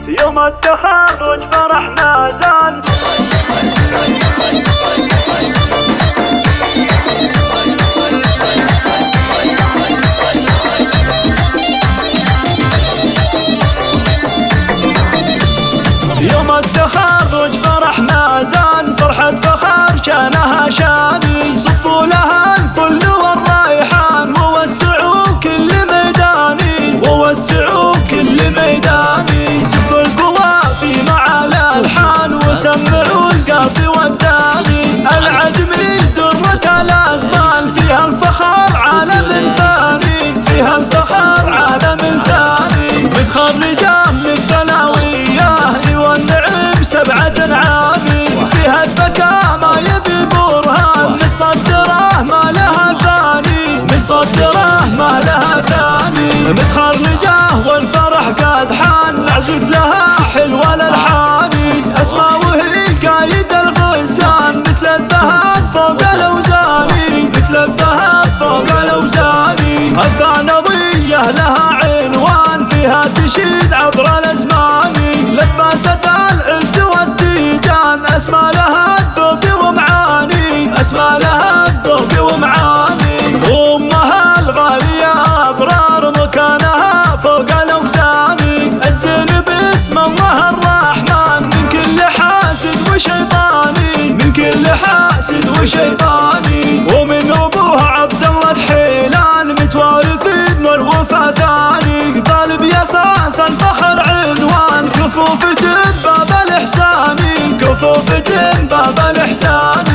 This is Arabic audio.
يوم التخرج فرحنا زان. يوم التخرج فرحنا زان، فرحة فخر شانها شاني، صفوا لها الفل والريحان، ووسعوا كل ميداني، ووسعوا كل ميداني، سفوا القوافي مع الألحان، وسمعوا القاصي والداني، العد من درة الأزمان، فيها الفخر عالم ثاني، فيها الفخر عالم ثاني، متخرجة من الثانوية والنعم سبعة أنعامي، فيها الذكاء ما يبي برهان، مصدره ما لها ثاني، مصدره ما لها ثاني، متخرجة والفرح قد حان، نعزف لها حلوة الألحان، أسماء وهي قايد الغزلان، مثل الذهب فوق الأوزان، مثل الذهب فوق الأوزان، الثانوية لها عنوان، فيها تشيد عبر الأزمان، لبست العز والتيجان، أسمى لها الذوق ومعاني، أسمى لها الذوق ومعاني، أمها الغالية أبرار، مكانها فوق الأوزان، الزين باسم الله الرحمن، من كل حاسد وشيطاني، من كل حاسد وشيطاني، ومن أبوها عبد الله الحيلان، متوارث نور وفا ثاني، طالب يساس الفخر عنوان، كفوف باب الإحسان، كفوف باب الإحسان،